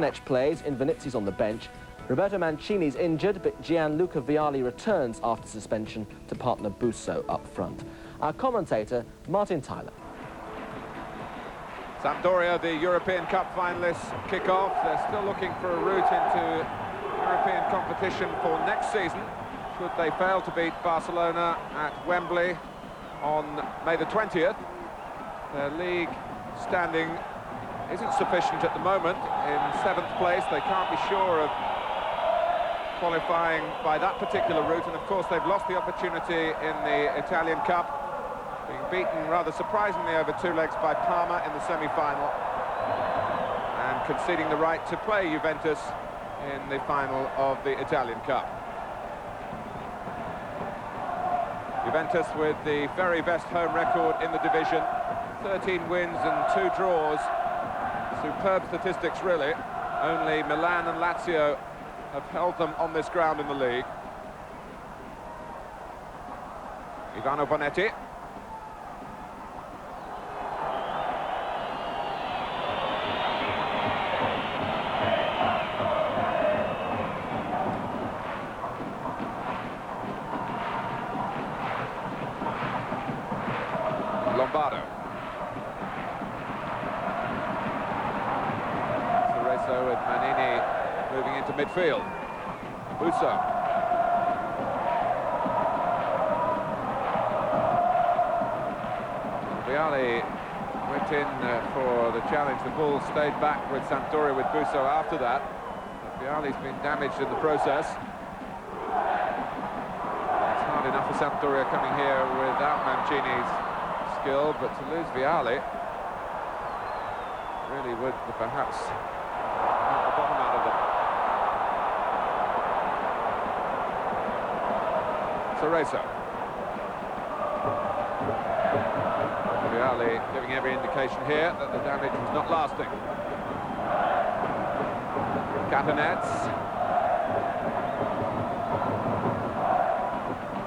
Next plays, Invernizzi's on the bench. Roberto Mancini's injured, but Gianluca Vialli returns after suspension to partner Busso up front. Our commentator, Martin Tyler. Sampdoria, the European Cup finalists, kick off. They're still looking for a route into European competition for next season, should they fail to beat Barcelona at Wembley on May the 20th. Their league standing isn't sufficient at the moment. In 7th place, they can't be sure of qualifying by that particular route, and of course they've lost the opportunity in the Italian Cup, being beaten rather surprisingly over 2 legs by Parma in the semi-final, and conceding the right to play Juventus in the final of the Italian Cup. Juventus with the very best home record in the division, 13 wins and 2 draws. Superb statistics, really. Only Milan and Lazio have held them on this ground in the league. Ivano Bonetti. Lombardo. With Manini moving into midfield. Busso. Vialli went in for the challenge. The ball stayed back with Sampdoria with Busso after that. But Vialli's been damaged in the process. It's hard enough for Sampdoria coming here without Mancini's skill, but to lose Vialli really would perhaps the bottom out of them. Cerezo. Vialli giving every indication here that the damage was not lasting. Catanets.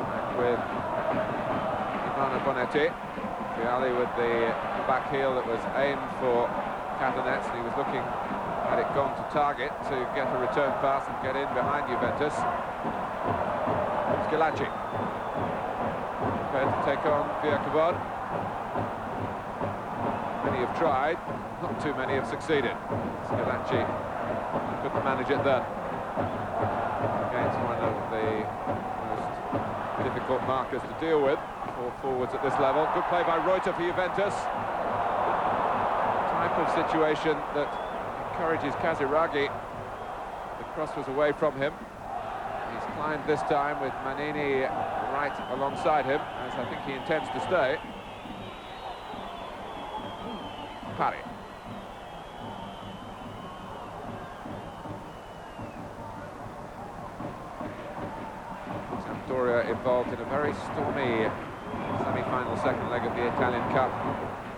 Back with Ivano Bonetti. Vialli with the back heel that was aimed for Catanets, and he was looking had it gone to target to get a return pass and get in behind Juventus. Schillaci prepared to take on Viacavod. Many have tried, not too many have succeeded. Schillaci couldn't manage it then. Against one of the most difficult markers to deal with for forwards at this level. Good play by Reuter for Juventus. Type of situation that encourages Casiraghi. The cross was away from him. He's climbed this time with Manini right alongside him, as I think he intends to stay. Pari. Sampdoria involved in a very stormy semi-final second leg of the Italian Cup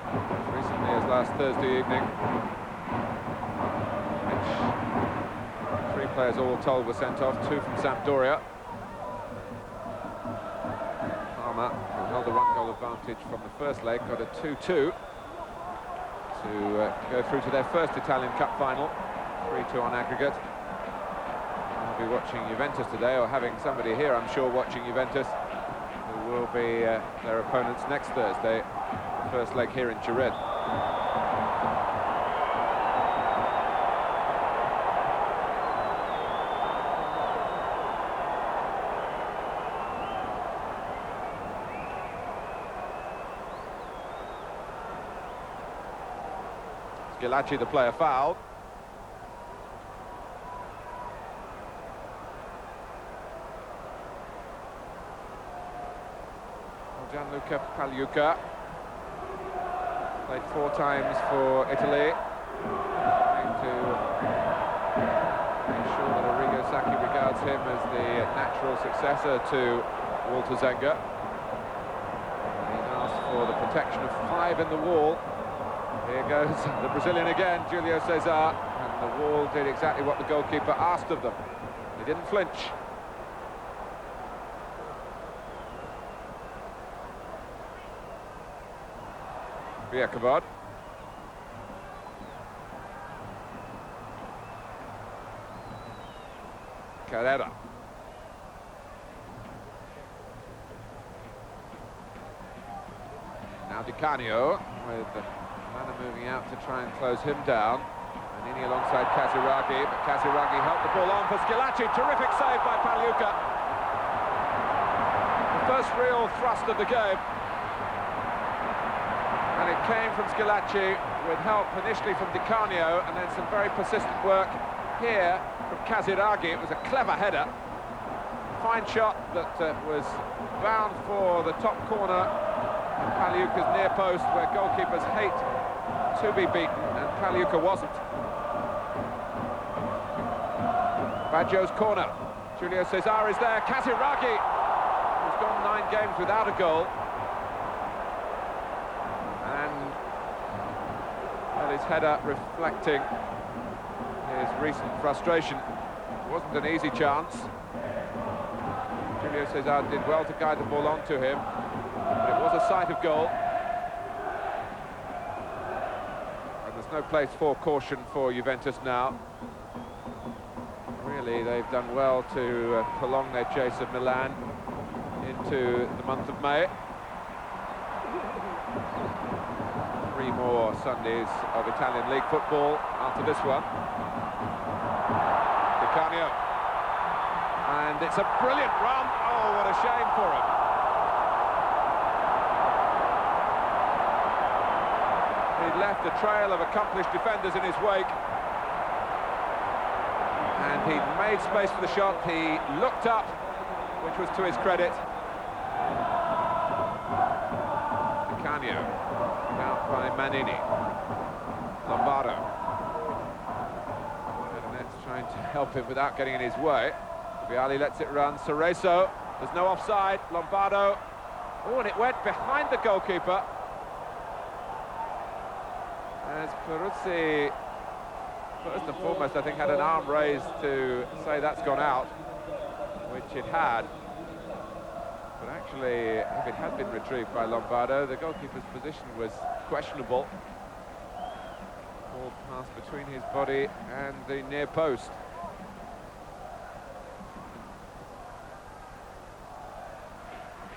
as recently as last Thursday evening. 3 players all told were sent off, 2 from Sampdoria. Parma, who held a 1-goal advantage from the first leg, got a 2-2 to go through to their first Italian Cup final, 3-2 on aggregate. I'll be watching Juventus today, or having somebody here, I'm sure, watching Juventus, who will be their opponents next Thursday, first leg here in Turin. Schillaci, the player, fouled. Gianluca Pagliuca played 4 times for Italy, trying to make sure that Arrigo Sacchi regards him as the natural successor to Walter Zenga. He's asked for the protection of 5 in the wall. Here goes the Brazilian again, Julio Cesar, and the wall did exactly what the goalkeeper asked of them. He didn't flinch. Viacavod. Carrera. Now Di Canio, with Lana moving out to try and close him down. Manini alongside Casiraghi, but Casiraghi helped the ball on for Schillaci. Terrific save by Pagliuca. The first real thrust of the game. And it came from Schillaci with help initially from Di Canio, and then some very persistent work here from Casiraghi. It was a clever header. Fine shot that was bound for the top corner. Pagliuca's near post, where goalkeepers hate to be beaten, and Pagliuca wasn't. Baggio's corner. Julio Cesar is there. Casiraghi, who's gone 9 games without a goal. And well, his header reflecting his recent frustration. It wasn't an easy chance. Julio Cesar did well to guide the ball onto him, but it was a sight of goal. And there's no place for caution for Juventus now. Really, they've done well to prolong their chase of Milan into the month of May. 3 more Sundays of Italian league football after this one. Di Canio. And it's a brilliant run. Oh, what a shame for him. He'd left a trail of accomplished defenders in his wake. And he'd made space for the shot. He looked up, which was to his credit. Di Canio, out by Manini. Lombardo. And that's trying to help him without getting in his way. Vialli lets it run. Cerezo, there's no offside. Lombardo. Oh, and it went behind the goalkeeper. As Peruzzi, first and foremost, I think, had an arm raised to say that's gone out, which it had. But actually, if it had been retrieved by Lombardo, the goalkeeper's position was questionable. Ball passed between his body and the near post.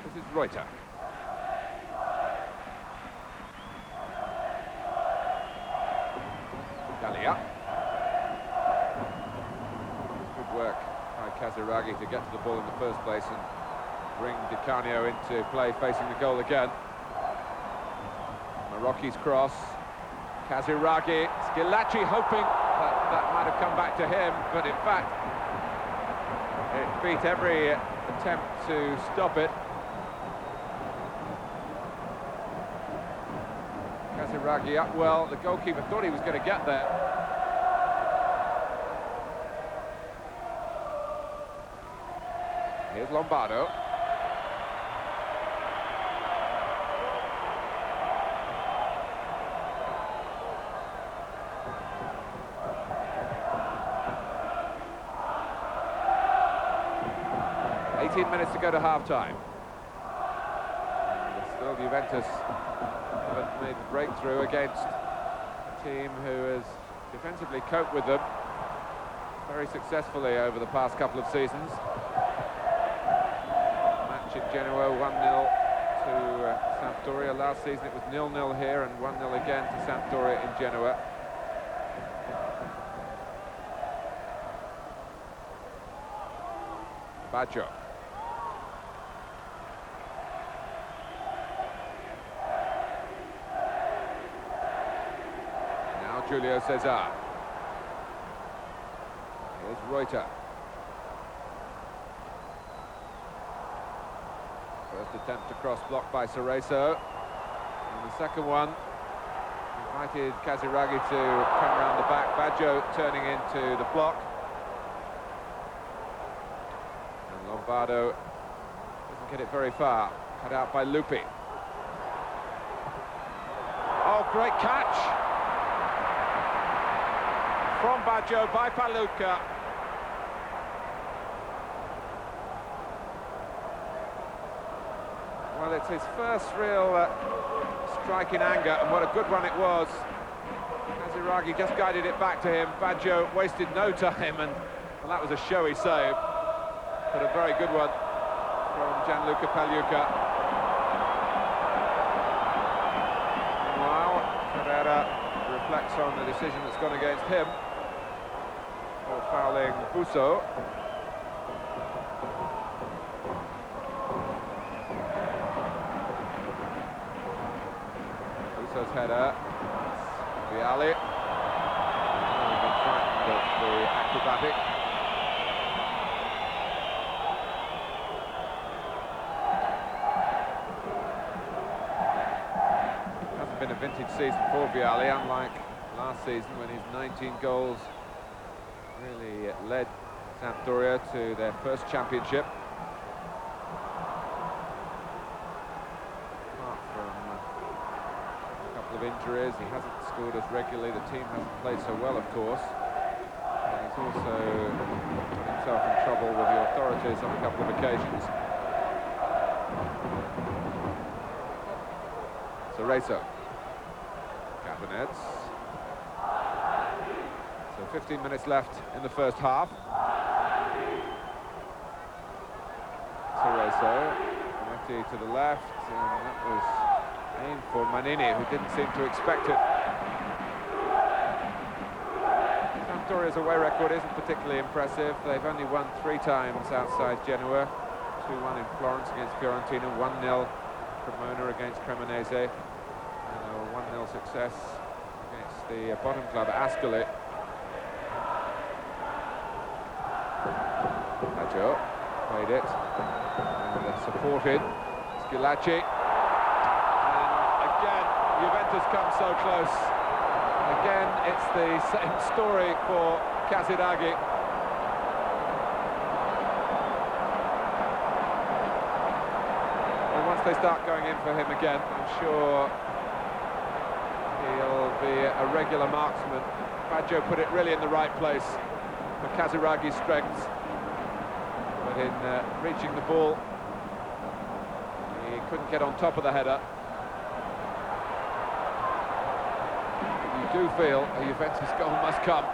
This is Reuter. Gallia. Good work by Casiraghi to get to the ball in the first place and bring Di Canio into play facing the goal again. Marocchi's cross. Casiraghi. Schillaci hoping that might have come back to him, but in fact it beat every attempt to stop it. Casiraghi up well. The goalkeeper thought he was going to get there. Here's Lombardo. Minutes to go to half-time. Still Juventus haven't made the breakthrough against a team who has defensively coped with them very successfully over the past couple of seasons. Match in Genoa, 1-0 to Sampdoria. Last season it was 0-0 here and 1-0 again to Sampdoria in Genoa. Baggio. Julio Cesar. Here's Reuter. First attempt to cross, blocked by Cerezo. And the second one invited Casiraghi to come around the back. Baggio turning into the block. And Lombardo doesn't get it very far. Cut out by Lupi. Oh, great catch! From Baggio by Pagliuca. Well, it's his first real strike in anger, and what a good one it was. Casiraghi just guided it back to him. Baggio wasted no time and Well, that was a showy save, but a very good one from Gianluca Pagliuca. Meanwhile, Herrera reflects on the decision that's gone against him for fouling Busso. Busso's header. Vialli. We've been frightened of the acrobatic. Hasn't been a vintage season for Vialli, unlike last season when his 19 goals really led Sampdoria to their first championship. Apart from a couple of injuries, he hasn't scored as regularly, the team hasn't played so well, of course. And he's also got himself in trouble with the authorities on a couple of occasions. Cerezo. Cabinets. So 15 minutes left in the first half. Cerezo, Metti to the left, and that was aimed for Manini, who didn't seem to expect it. Sampdoria's away record isn't particularly impressive. They've only won 3 times outside Genoa. 2-1 in Florence against Fiorentina, 1-0 Cremona against Cremonese, and a 1-0 success against the bottom club, Ascoli. Baggio played it, and supported Schillaci, and again Juventus come so close. Again it's the same story for Casiraghi. And once they start going in for him again, I'm sure he'll be a regular marksman. Baggio put it really in the right place for Casiraghi's strengths. But in reaching the ball, he couldn't get on top of the header. But you do feel a Juventus goal must come.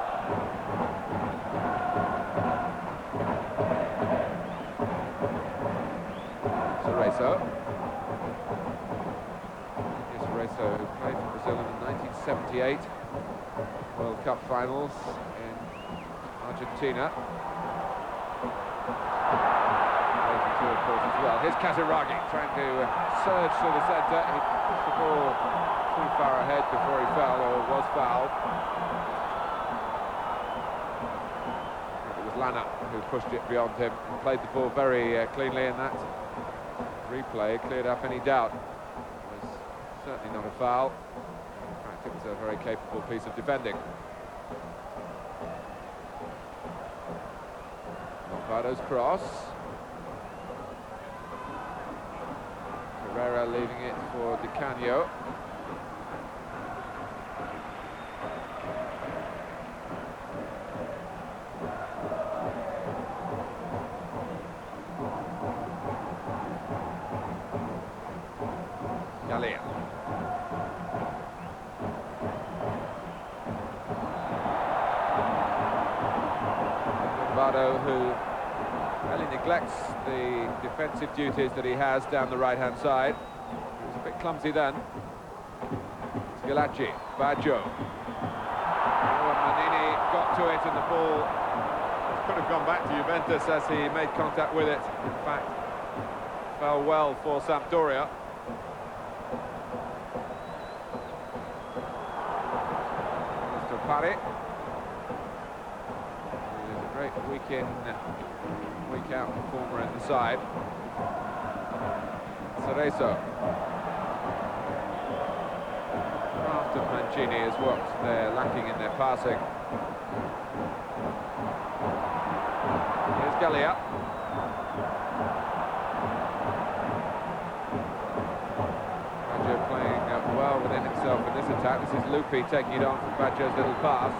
Cerezo. Cerezo, who played for Brazil in the 1978 World Cup finals in Argentina. Of course, as well. Here's Casiraghi trying to surge through the centre. He pushed the ball too far ahead before he fell, or was fouled. It was Lana who pushed it beyond him and played the ball very cleanly, and that replay cleared up any doubt. It was certainly not a foul. In fact, it was a very capable piece of defending. Lombardo's cross. Herrera leaving it for Di Canio. Galea. Lombardo, who really neglects the defensive duties that he has down the right-hand side. He was a bit clumsy then. Schillaci, Baggio. Oh, and Manini got to it, and the ball could have gone back to Juventus as he made contact with it. In fact, fell well for Sampdoria. Mr. Pari. Great week in, week out performer in the side. Cerezo. Craft of Mancini is what they're lacking in their passing. Here's Galea. Baggio playing well within himself in this attack. This is Lupi taking it on from Baggio's little pass.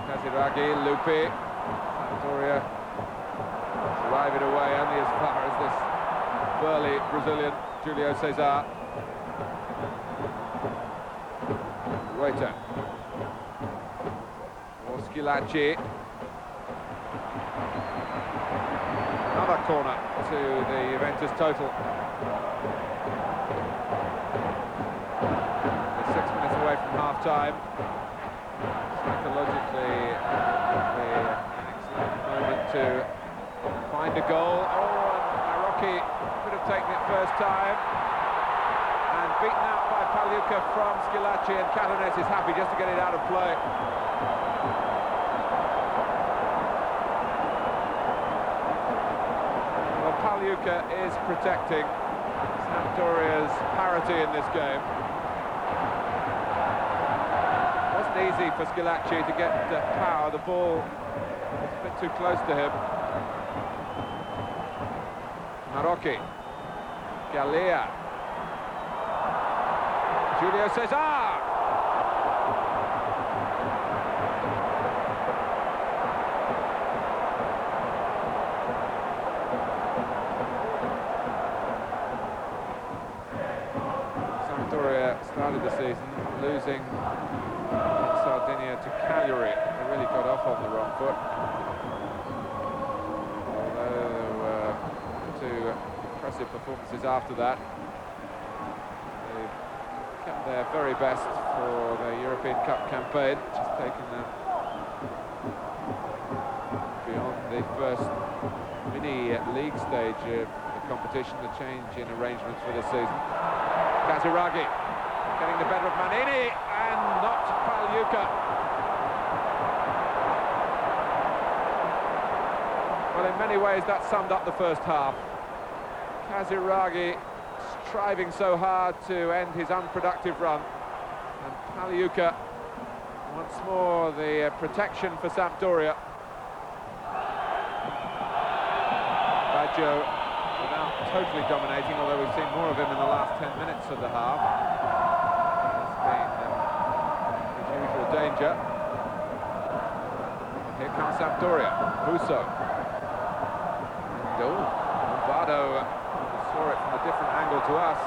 Casiraghi, Lupi. Sampdoria drive it away only as far as this burly Brazilian Julio Cesar. Reuter or Schillaci. that corner to the Juventus total. We're 6 minutes away from half-time. Psychologically, an excellent moment to find a goal. Oh, and Maroki could have taken it first time. And beaten out by Pagliuca from Schillaci, and Catanese is happy just to get it out of play. Well, Pagliuca is protecting Sampdoria's parity in this game. It wasn't easy for Schillaci to get power. The ball was a bit too close to him. Maroki. Galea. Julio Cesar! Sampdoria started the season losing in Sardinia to Cagliari. They really got off on the wrong foot. Although there were two impressive performances after that. Kept their very best for the European Cup campaign, which has taken them beyond the first mini-league stage of the competition, the change in arrangements for this season. Casiraghi getting the better of Manini and not Pagliuca. Well, in many ways that summed up the first half. Casiraghi striving so hard to end his unproductive run, and Pagliuca once more the protection for Sampdoria. Baggio without totally dominating, although we've seen more of him in the last 10 minutes of the half. There's been his usual danger. And here comes Sampdoria. Busso. And Lombardo saw it from a different angle to us,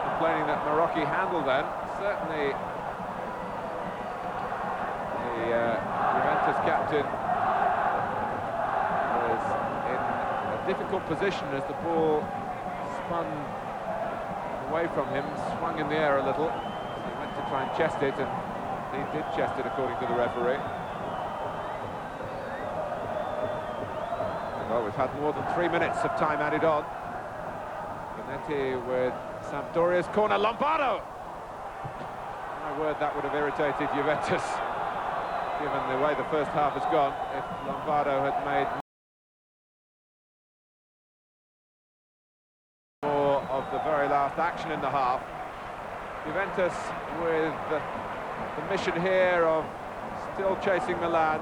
complaining that Maroki handled then. Certainly the Juventus captain was in a difficult position as the ball spun away from him, swung in the air a little. So he went to try and chest it, and he did chest it according to the referee. Well, we've had more than 3 minutes of time added on. With Sampdoria's corner, Lombardo! My word, that would have irritated Juventus, given the way the first half has gone, if Lombardo had made more of the very last action in the half. Juventus with the mission here of still chasing Milan,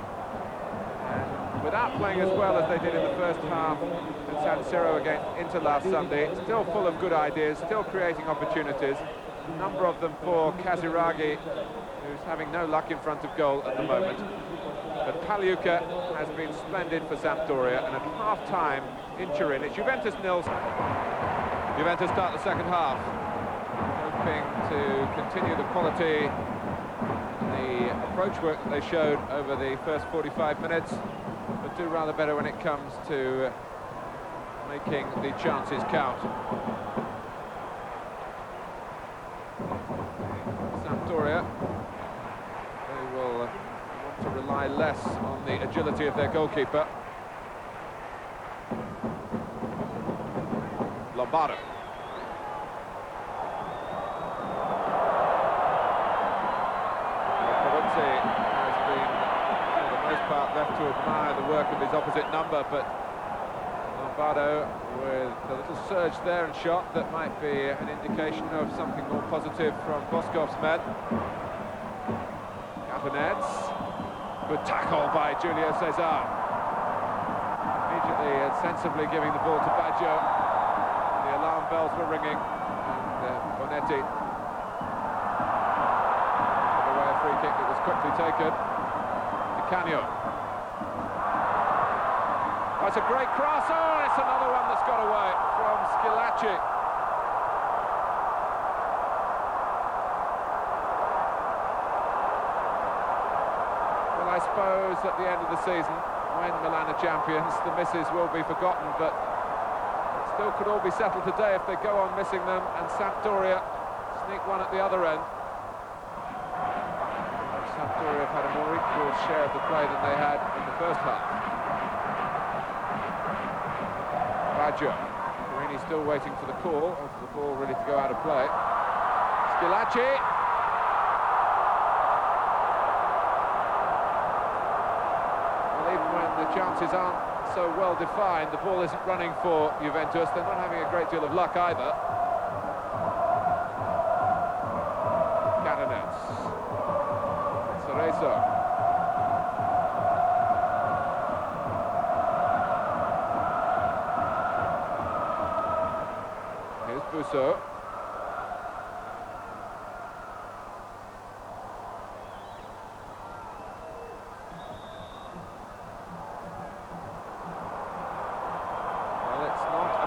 and without playing as well as they did in the first half at San Siro against Inter last Sunday, still full of good ideas, still creating opportunities, a number of them for Casiraghi, who's having no luck in front of goal at the moment. But Pagliuca has been splendid for Sampdoria, and at half-time in Turin, it's Juventus nil. Juventus start the second half, hoping to continue the quality and the approach work that they showed over the first 45 minutes, but do rather better when it comes to making the chances count. Sampdoria, they will want to rely less on the agility of their goalkeeper. Lombardo. Peruzzi has been, for the most part, left to admire the work of his opposite number, but Lombardo with a little surge there and shot that might be an indication of something more positive from Boscov's men. Catanese. Good tackle by Julio Cesar. Immediately and sensibly giving the ball to Baggio. The alarm bells were ringing, and Bonetti gave away a free kick that was quickly taken. Di Canio. Oh, it's a great cross. Oh, it's another one that's got away from Schillaci. Well, I suppose at the end of the season, when Milan are champions, the misses will be forgotten, but it still could all be settled today if they go on missing them, and Sampdoria sneak one at the other end. Sampdoria have had a more equal share of the play than they had in the first half. Baggio. Perini still waiting for the call, or for the ball ready to go out of play. Schillaci. The chances aren't so well defined, the ball isn't running for Juventus, they're not having a great deal of luck either. Canonets. Cerezo. Here's Busso.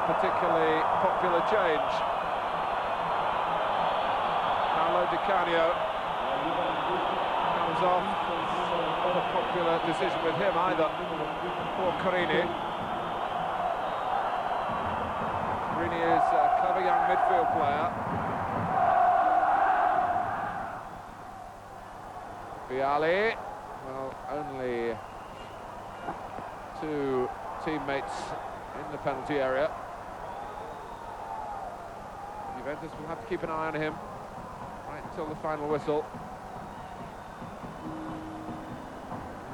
Particularly popular change. Paolo Di Canio comes off. Not a popular decision with him either. Poor Carini. Carini is a clever young midfield player. Vialli. Well, only two teammates in the penalty area. Juventus will have to keep an eye on him right until the final whistle.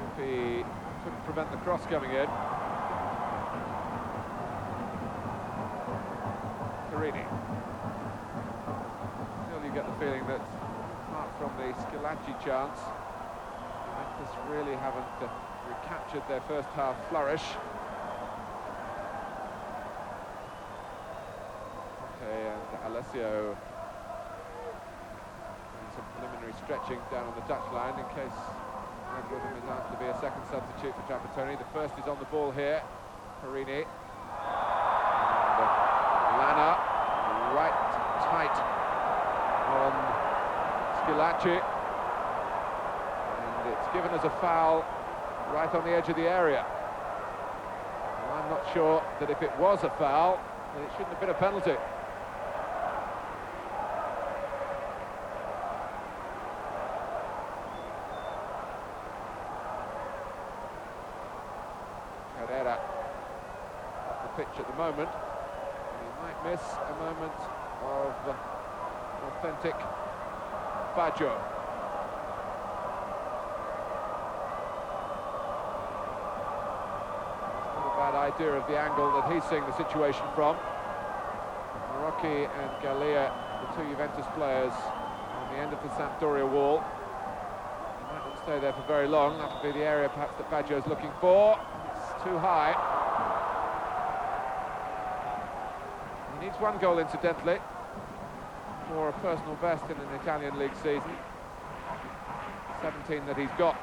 If he couldn't prevent the cross coming in. Carini. Still you get the feeling that apart from the Schillaci chance, Juventus really haven't recaptured their first half flourish. And Alessio doing some preliminary stretching down on the touchline in case either of them is asked to be a second substitute for Trapattoni. The first is on the ball here, Perini. And Lana right tight on Schillaci. And it's given as a foul right on the edge of the area. Well, I'm not sure that if it was a foul, then it shouldn't have been a penalty. Herrera off the pitch at the moment. He might miss a moment of authentic Baggio. It's not a bad idea of the angle that he's seeing the situation from. Marocchi and Galea, the two Juventus players, on the end of the Sampdoria wall. They might not stay there for very long. That would be the area perhaps that Baggio's looking for. Too high. He needs one goal, incidentally, for a personal best in an Italian league season. 17 that he's got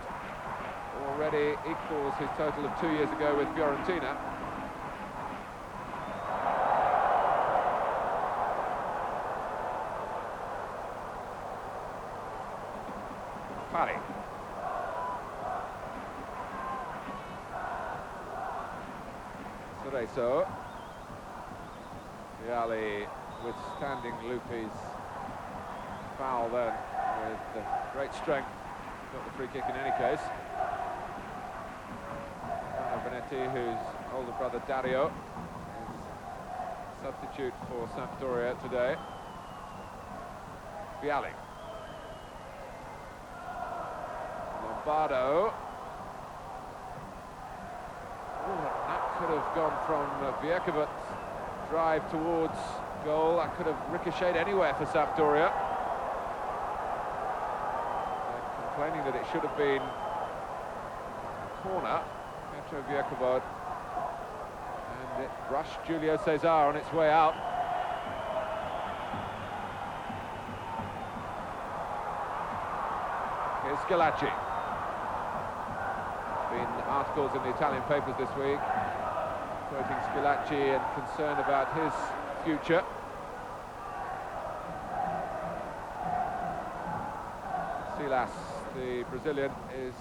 already equals his total of 2 years ago with Fiorentina. Pari. Cerezo. Vialli withstanding Lupi's foul then with great strength. Got the free kick in any case. Benetti, whose older brother Dario is substitute for Sampdoria today. Vialli. Lombardo. That could have gone from Vierkebert's drive towards goal. That could have ricocheted anywhere for Sampdoria. They're complaining that it should have been a corner. Pietro Vierkebert. And it brushed Julio Cesar on its way out. Here's Schillaci. Been articles in the Italian papers this week quoting Schillaci and concern about his future. Silas, the Brazilian, is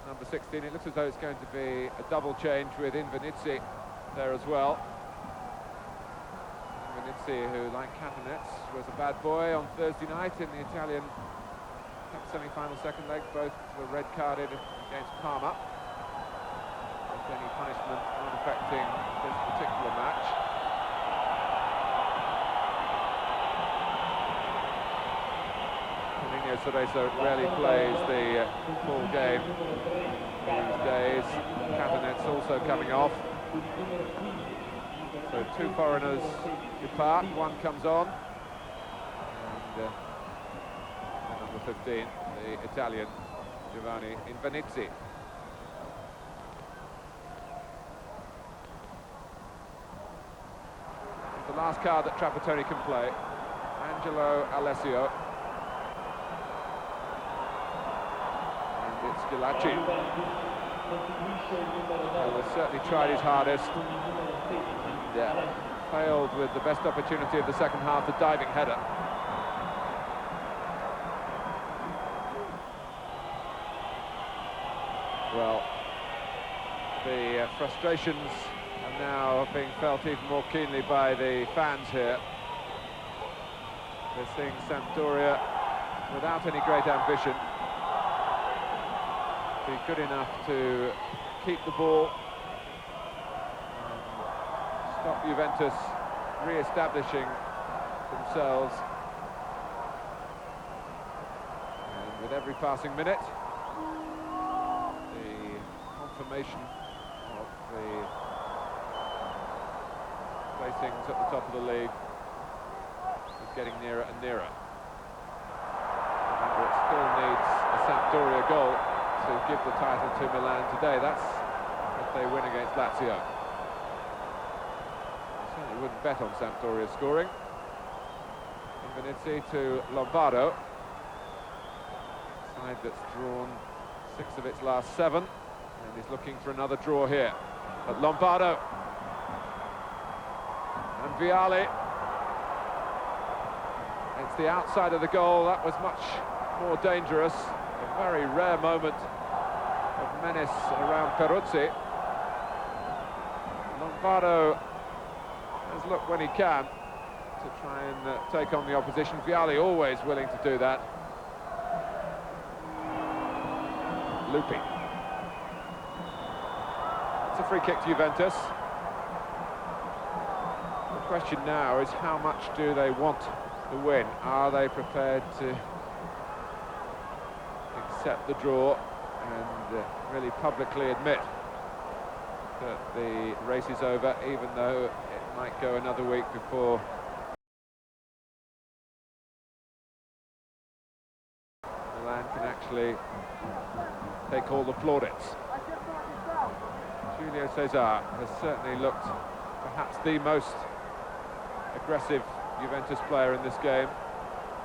number 16. It looks as though it's going to be a double change with Invernizzi there as well. Invernizzi, who, like Catanets, was a bad boy on Thursday night in the Italian Cup semi-final second leg. Both were red-carded against Parma. If any punishment not affecting this particular match. Cerezo rarely plays the full game these days. Catanets also coming off. So two foreigners depart, one comes on. And number 15, the Italian, Giovanni Invernizzi. It's the last card that Trapattoni can play. Angelo Alessio. It's Ghilarchi, who has certainly tried his hardest. Failed with the best opportunity of the second half, the diving header. Well, the frustrations are now being felt even more keenly by the fans here. They're seeing Sampdoria without any great ambition be good enough to keep the ball and stop Juventus re-establishing themselves. And with every passing minute, the confirmation of the placings at the top of the league is getting nearer and nearer. Remember, it still needs a Sampdoria goal to give the title to Milan today. That's if they win against Lazio. I certainly wouldn't bet on Sampdoria scoring. Invernizzi to Lombardo. Side that's drawn 6 of its last 7 and is looking for another draw here. But Lombardo and Vialli. It's the outside of the goal. That was much more dangerous. A very rare moment of menace around Peruzzi. Lombardo has looked when he can to try and take on the opposition. Vialli always willing to do that. Lupi. It's a free kick to Juventus. The question now is how much do they want to win? Are they prepared to accept the draw and really publicly admit that the race is over, even though it might go another week before Milan can actually take all the plaudits. Julio Cesar has certainly looked perhaps the most aggressive Juventus player in this game.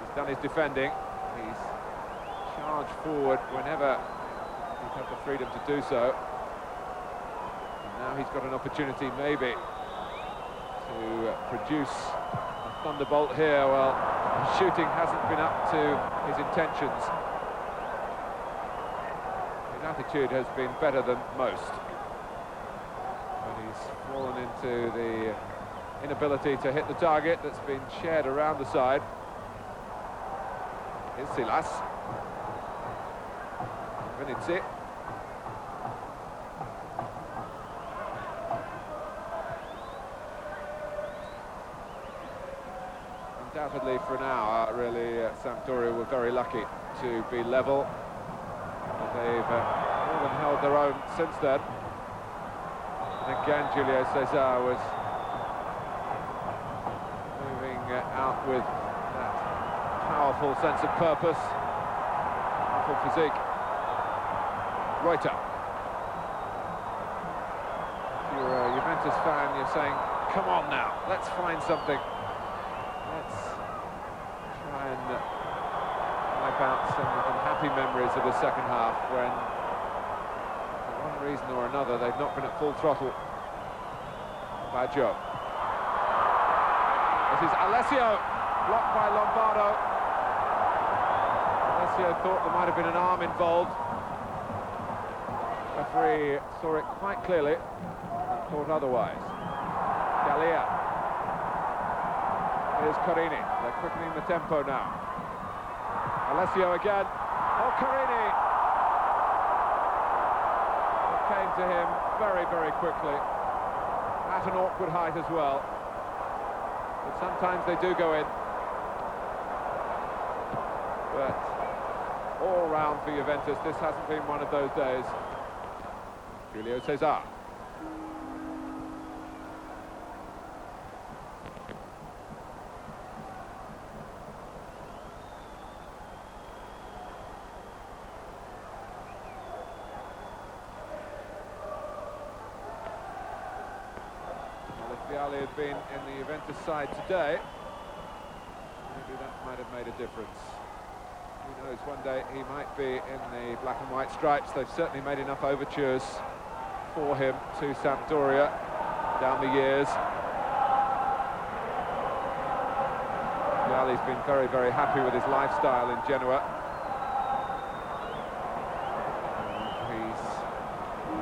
He's done his defending. He's charged forward whenever he's had the freedom to do so. And now he's got an opportunity maybe to produce a thunderbolt here. Well, the shooting hasn't been up to his intentions. His attitude has been better than most. But he's fallen into the inability to hit the target that's been shared around the side. Here's Silas. Invernizzi. Undoubtedly for an hour, really, Sampdoria were very lucky to be level. But they've more than held their own since then. And again, Julio Cesar was moving out with that powerful sense of purpose, powerful physique. Reuter. If you're a Juventus fan, you're saying, come on now, let's find something. Let's try and wipe out some unhappy memories of the second half when, for one reason or another, they've not been at full throttle. Baggio. This is Alessio, blocked by Lombardo. Alessio thought there might have been an arm involved. referee saw it quite clearly and thought otherwise. Gallia. Here's Carini. They're quickening the tempo now. Alessio again. Oh, Carini! It came to him very, very quickly. At an awkward height as well. But sometimes they do go in. But all round for Juventus, this hasn't been one of those days. Julio Cesar. Well, if Vialli had been in the Juventus side today, maybe that might have made a difference. Who knows, one day he might be in the black and white stripes. They've certainly made enough overtures for him to Sampdoria down the years. Vialli's been very, very happy with his lifestyle in Genoa. He's a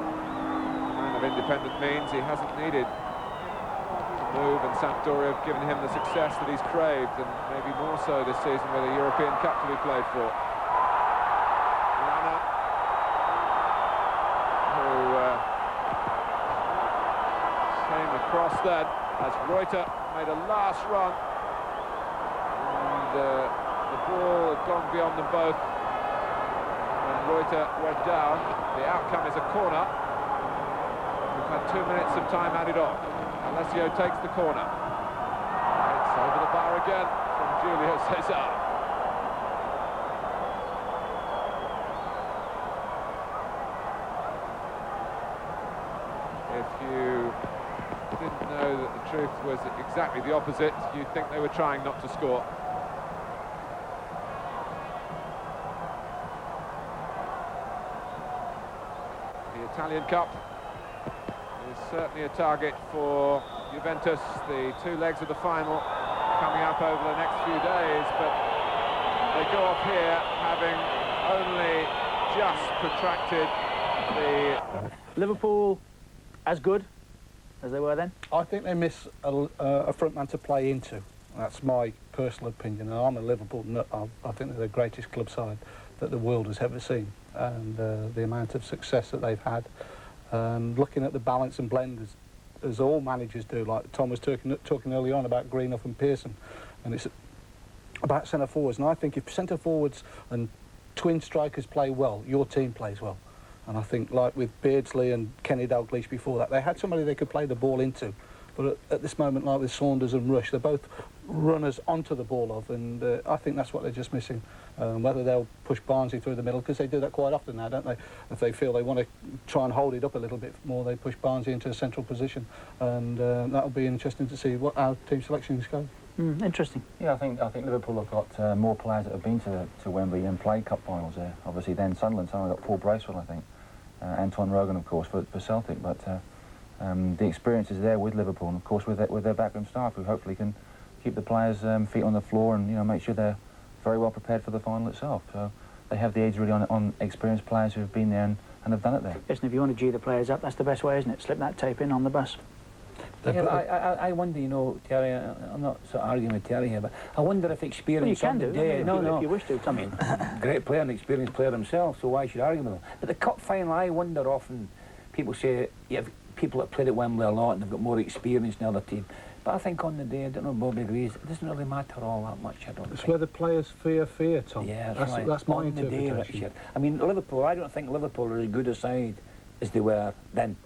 man of independent means. He hasn't needed to move, and Sampdoria have given him the success that he's craved, and maybe more so this season with a European Cup to be played for. Lana, who came across then as Reuter made a last run, and the ball had gone beyond them both, and Reuter went down. The outcome is a corner. We've had 2 minutes of time added on. Alessio takes the corner. It's over the bar again from Julio Cesar. If you didn't know that the truth was exactly the opposite, you'd think they were trying not to score. The Italian Cup is certainly a target for Juventus. The two legs of the final coming up over the next few days, but they go off here having only just protracted the... Liverpool as good as they were then? I think they miss a front man to play into. That's my personal opinion, and I'm a Liverpool nut. I think they're the greatest club side that the world has ever seen, and the amount of success that they've had. Looking at the balance and blend as all managers do, like Tom was talking early on about Greenough and Pearson, and it's about centre forwards. And I think if centre forwards and twin strikers play well, your team plays well. And I think, like with Beardsley and Kenny Dalglish before that, they had somebody they could play the ball into. But at this moment, like with Saunders and Rush, they're both runners onto the ball of, and I think that's what they're just missing. Whether they'll push Barnsley through the middle, because they do that quite often now, don't they? If they feel they want to try and hold it up a little bit more, they push Barnsley into a central position, and that'll be interesting to see what our team selections go. Interesting. Yeah, I think Liverpool have got more players that have been to Wembley and played cup finals there. Obviously, then Sunderland got Paul Bracewell, I think, Antoine Rogan, of course, for Celtic, but the experience is there with Liverpool, and of course with their backroom staff, who hopefully can keep the players' feet on the floor and make sure they're very well prepared for the final itself. So they have the edge really on experienced players who have been there and have done it there. Listen, if you want to G the players up, that's the best way, isn't it? Slip that tape in on the bus. Yeah, I wonder, Terry, I'm not sort of arguing with Terry here, but I wonder if experience well, you can on do, the day... if you wish to. I mean, great player and experienced player himself, so why should I argue with him? But the cup final, I wonder often, people say, you have people that played at Wembley a lot and they've got more experience than the other team. But I think on the day, I don't know if Bobby agrees, it doesn't really matter all that much, I don't think. It's where the players fear, Tom. Yeah, that's right. That's my on the day, interpretation. Richard. I mean, Liverpool, I don't think Liverpool are as good a side as they were then.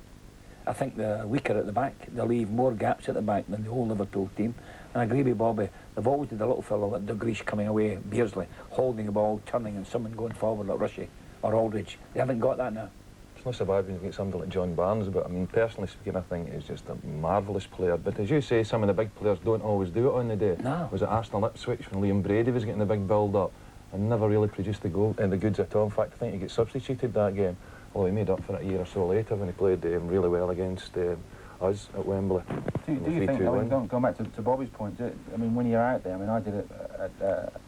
I think they're weaker at the back. They leave more gaps at the back than the whole Liverpool team. And I agree with Bobby. They've always had a little fellow like Dalglish coming away, Beardsley, holding the ball, turning, and someone going forward like Rushy or Aldridge. They haven't got that now. It's not so bad when you get somebody like John Barnes, but I mean, personally speaking, I think he's just a marvellous player. But as you say, some of the big players don't always do it on the day. No. Was it Arsenal Ipswich when Liam Brady was getting the big build-up and never really produced the goal and the goods at all? In fact, I think he got substituted that game. Although he made up for it a year or so later when he played really well against us at Wembley. Do you think, going back to Bobby's point, I mean, when you're out there, I mean, I did it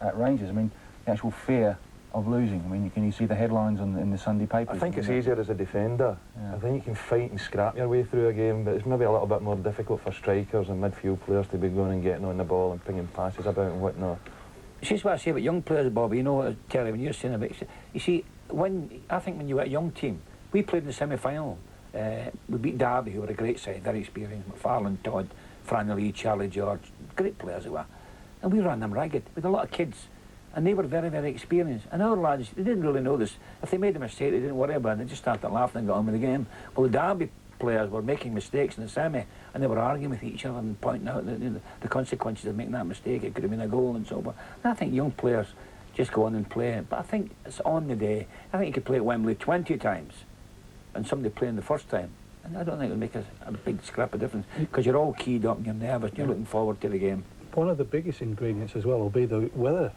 at Rangers, I mean, the actual fear of losing? I mean, can you see the headlines in the Sunday papers? I think it's easier as a defender. Yeah. I think you can fight and scrap your way through a game, but it's maybe a little bit more difficult for strikers and midfield players to be going and getting on the ball and pinging passes about and whatnot. It's just what I say about young players, Bobby. You know, Terry, when you're saying about... You see, I think when you were a young team, we played in the semi-final. We beat Derby, who were a great side, very experienced. McFarlane, Todd, Franny Lee, Charlie George, great players they were. And we ran them ragged with a lot of kids. And they were very, very experienced. And our lads, they didn't really know this. If they made a mistake, they didn't worry about it. They just started laughing and got on with the game. Well, the Derby players were making mistakes in the semi, and they were arguing with each other and pointing out the consequences of making that mistake. It could have been a goal and so on. And I think young players just go on and play. But I think it's on the day. I think you could play at Wembley 20 times and somebody playing the first time. And I don't think it'll make a big scrap of difference, because you're all keyed up and you're nervous and you're looking forward to the game. One of the biggest ingredients as well will be the weather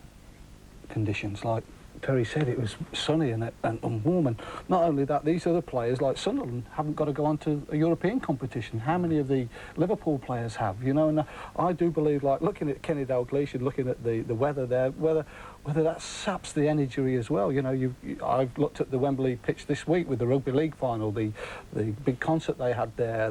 conditions. Like Terry said, it was sunny and warm, and not only that, these other players like Sunderland haven't got to go on to a European competition. How many of the Liverpool players have, you know? And I do believe, like looking at Kenny Dalglish and looking at the weather there, whether that saps the energy as well. You know, I've looked at the Wembley pitch this week with the rugby league final, the big concert they had there,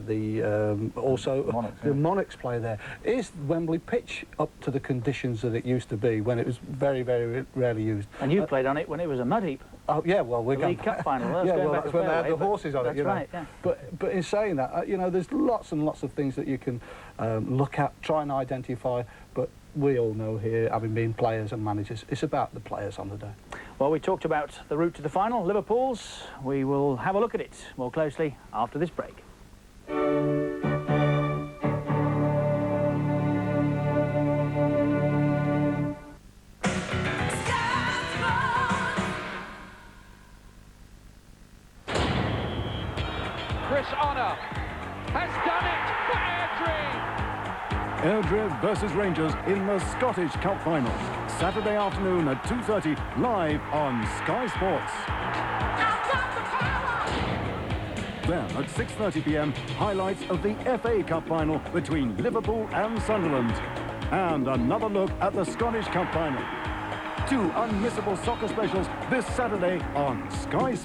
also the Monarchs play there. Is Wembley pitch up to the conditions that it used to be when it was very, very rarely used? And you played on it when it was a mud heap. Oh yeah, well we're going League Cup final. Yeah, well that's when they had the horses on it. You know. Right, yeah. But in saying that, you know, there's lots and lots of things that you can look at, try and identify. But we all know here, having been players and managers, it's about the players on the day. Well, we talked about the route to the final, Liverpool's. We will have a look at it more closely after this break. Chris Honor has done it for Airdrie. Airdrie versus Rangers in the Scottish Cup Final. Saturday afternoon at 2:30, live on Sky Sports. Then at 6:30 p.m, highlights of the FA Cup Final between Liverpool and Sunderland. And another look at the Scottish Cup Final. Two unmissable soccer specials this Saturday on Sky Sports.